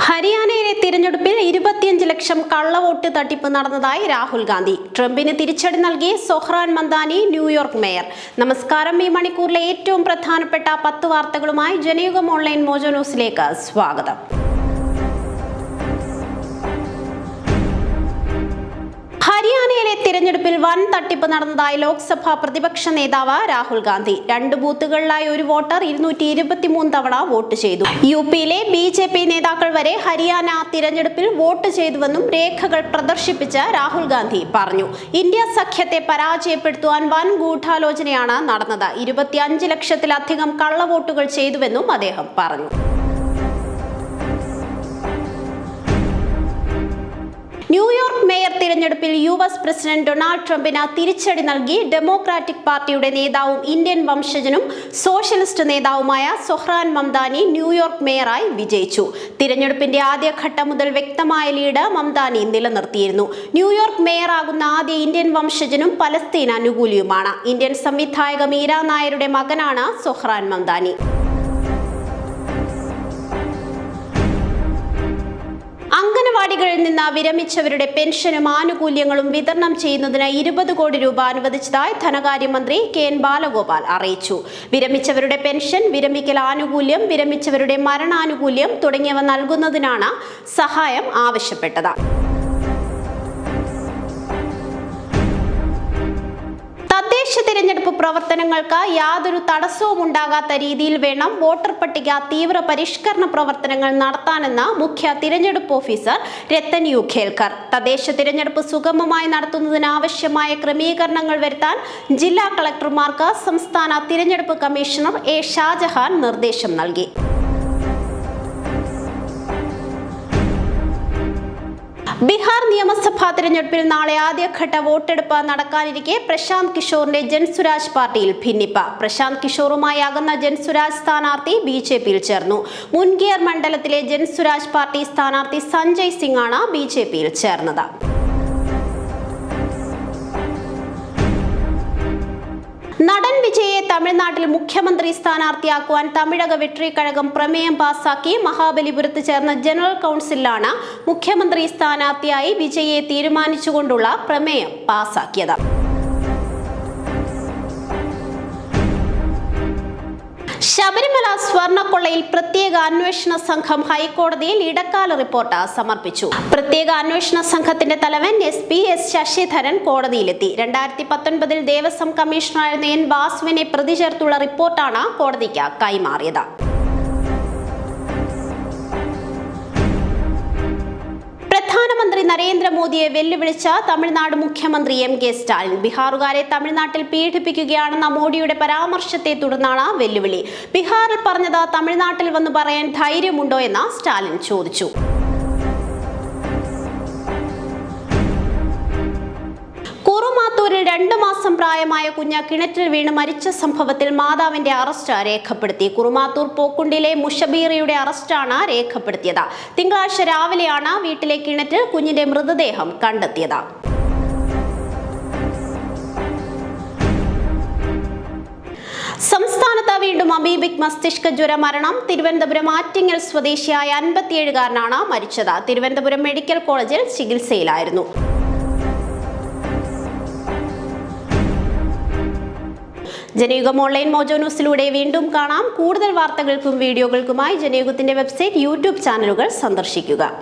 ഹരിയാനയിലെ തിരഞ്ഞെടുപ്പിൽ 25 ലക്ഷം കള്ളവോട്ട് തട്ടിപ്പ് നടന്നതായി രാഹുൽ ഗാന്ധി. ട്രംപിന് തിരിച്ചടി നൽകി സൊഹ്റാൻ മംദാനി, ന്യൂയോർക്ക് മേയർ. നമസ്കാരം. ഈ മണിക്കൂറിലെ ഏറ്റവും പ്രധാനപ്പെട്ട 10 വാർത്തകളുമായി ജനയുഗം ഓൺലൈൻ മോജോ ന്യൂസിലേക്ക് സ്വാഗതം. ഹരിയാനയിലെ തിരഞ്ഞെടുപ്പിൽ വൻ തട്ടിപ്പ് നടന്നതായി ലോക്സഭാ പ്രതിപക്ഷ നേതാവ് രാഹുൽ ഗാന്ധി. 2 ബൂത്തുകളിലായി ഒരു വോട്ടർ 223 തവണ വോട്ട് ചെയ്തു. യുപിയിലെ BJP നേതാക്കൾ വരെ ഹരിയാന തിരഞ്ഞെടുപ്പിൽ വോട്ട് ചെയ്തുവെന്നും രേഖകൾ പ്രദർശിപ്പിച്ച് രാഹുൽ ഗാന്ധി പറഞ്ഞു. ഇന്ത്യ സഖ്യത്തെ പരാജയപ്പെടുത്തുവാൻ വൻ ഗൂഢാലോചനയാണ് നടന്നത്. 25 ലക്ഷത്തിലധികം കള്ളവോട്ടുകൾ ചെയ്തുവെന്നും അദ്ദേഹം പറഞ്ഞു. ന്യൂയോർക്ക് മേയർ തിരഞ്ഞെടുപ്പിൽ US പ്രസിഡന്റ് ഡൊണാൾഡ് ട്രംപിന് തിരിച്ചടി നൽകി ഡെമോക്രാറ്റിക് പാർട്ടിയുടെ നേതാവും ഇന്ത്യൻ വംശജനും സോഷ്യലിസ്റ്റ് നേതാവുമായ സൊഹ്റാൻ മംദാനി ന്യൂയോർക്ക് മേയറായി വിജയിച്ചു. തിരഞ്ഞെടുപ്പിന്റെ ആദ്യഘട്ടം മുതൽ വ്യക്തമായ ലീഡ് മംദാനി നിലനിർത്തിയിരുന്നു. ന്യൂയോർക്ക് മേയറാകുന്ന ആദ്യ ഇന്ത്യൻ വംശജനും പലസ്തീൻ അനുകൂലിയുമാണ്. ഇന്ത്യൻ സംവിധായക മീര നായരുടെ മകനാണ് സൊഹ്റാൻ മംദാനി. അംഗനവാടികളിൽ നിന്ന് വിരമിച്ചവരുടെ പെൻഷനും ആനുകൂല്യങ്ങളും വിതരണം ചെയ്യുന്നതിന് 20 കോടി രൂപ അനുവദിച്ചതായി ധനകാര്യമന്ത്രി KN ബാലഗോപാൽ അറിയിച്ചു. വിരമിച്ചവരുടെ പെൻഷൻ, വിരമിക്കൽ ആനുകൂല്യം, വിരമിച്ചവരുടെ മരണാനുകൂല്യം തുടങ്ങിയവ നൽകുന്നതിനാണ് സഹായം ആവശ്യപ്പെട്ടത്. തദ്ദേശ തിരഞ്ഞെടുപ്പ് പ്രവർത്തനങ്ങൾക്ക് യാതൊരു തടസ്സവും ഉണ്ടാകാത്ത രീതിയിൽ വേണം വോട്ടർ പട്ടിക തീവ്ര പരിഷ്കരണ പ്രവർത്തനങ്ങൾ നടത്താനെന്ന് മുഖ്യ തിരഞ്ഞെടുപ്പ് ഓഫീസർ രത്തൻ യു ഖേൽക്കർ. തദ്ദേശ തിരഞ്ഞെടുപ്പ് സുഗമമായി നടത്തുന്നതിന് ആവശ്യമായ ക്രമീകരണങ്ങൾ വരുത്താൻ ജില്ലാ കളക്ടർമാർക്ക് സംസ്ഥാന തിരഞ്ഞെടുപ്പ് കമ്മീഷണർ A ഷാജഹാൻ നിർദ്ദേശം നൽകി. ബീഹാർ നിയമസഭാ തിരഞ്ഞെടുപ്പിൽ നാളെ ആദ്യഘട്ട വോട്ടെടുപ്പ് നടക്കാനിരിക്കെ പ്രശാന്ത് കിഷോറിന്റെ ജൻസുരാജ് പാർട്ടിയിൽ ഭിന്നിപ്പ്. പ്രശാന്ത് കിഷോറുമായി അകന്ന ജൻസുരാജ് സ്ഥാനാർത്ഥി BJPയിൽ ചേർന്നു. മുൻഗിയർ മണ്ഡലത്തിലെ ജൻസുരാജ് പാർട്ടി സ്ഥാനാർത്ഥി സഞ്ജയ് സിംഗ് ആണ് BJPയിൽ ചേർന്നത്. നടൻ വിജയെ തമിഴ്നാട്ടിൽ മുഖ്യമന്ത്രി സ്ഥാനാർത്ഥിയാക്കുവാൻ തമിഴക വെട്രി കഴകം പ്രമേയം പാസാക്കി. മഹാബലിപുരത്ത് ചേർന്ന ജനറൽ കൗൺസിലാണ് മുഖ്യമന്ത്രി സ്ഥാനാർത്ഥിയായി വിജയെ തീരുമാനിച്ചുകൊണ്ടുള്ള പ്രമേയം പാസാക്കിയത്. ശബരിമല സ്വർണ്ണക്കൊള്ളയിൽ പ്രത്യേക അന്വേഷണ സംഘം ഹൈക്കോടതിയിൽ ഇടക്കാല റിപ്പോർട്ട് സമർപ്പിച്ചു. പ്രത്യേക അന്വേഷണ സംഘത്തിന്റെ തലവൻ SP S Sasidharan കോടതിയിലെത്തി. 2019 Devaswom കമ്മീഷണറായിരുന്ന N വാസുവിനെ പ്രതി ചേർത്തുള്ള റിപ്പോർട്ടാണ് കോടതിക്ക് കൈമാറിയത്. പ്രധാനമന്ത്രി നരേന്ദ്രമോദിയെ വെല്ലുവിളിച്ച തമിഴ്നാട് മുഖ്യമന്ത്രി MK സ്റ്റാലിൻ. ബീഹാറുകാരെ തമിഴ്നാട്ടിൽ പീഡിപ്പിക്കുകയാണെന്ന മോഡിയുടെ പരാമർശത്തെ തുടർന്നാണ് വെല്ലുവിളി. ബീഹാറിൽ പറഞ്ഞത് തമിഴ്നാട്ടിൽ വന്ന് പറയാൻ ധൈര്യമുണ്ടോ എന്ന് സ്റ്റാലിൻ ചോദിച്ചു. കുറുമാത്തൂരിൽ 2 മാസം പ്രായമായ കുഞ്ഞ് കിണറ്റിൽ വീണ് മരിച്ച സംഭവത്തിൽ മാതാവിന്റെ അറസ്റ്റ് രേഖപ്പെടുത്തി. കുറുമാത്തൂർ പോക്കുണ്ടിലെ മുഷബീറയുടെ അറസ്റ്റാണ് രേഖപ്പെടുത്തിയത്. തിങ്കളാഴ്ച രാവിലെയാണ് വീട്ടിലെ കിണറ്റിൽ കുഞ്ഞിന്റെ മൃതദേഹം കണ്ടെത്തിയത്. സംസ്ഥാനത്ത് വീണ്ടും അമീബിക് മസ്തിഷ്ക ജ്വര മരണം. തിരുവനന്തപുരം ആറ്റിങ്ങൽ സ്വദേശിയായ 57-കാരനാണ് മരിച്ചത്. തിരുവനന്തപുരം മെഡിക്കൽ കോളേജിൽ ചികിത്സയിലായിരുന്നു. ജനയുഗം ഓൺലൈൻ മോജോ ന്യൂസിലൂടെ വീണ്ടും കാണാം. കൂടുതൽ വാർത്തകൾക്കും വീഡിയോകൾക്കുമായി ജനയുഗത്തിന്റെ വെബ്സൈറ്റ്, YouTube ചാനലുകൾ സന്ദർശിക്കുക.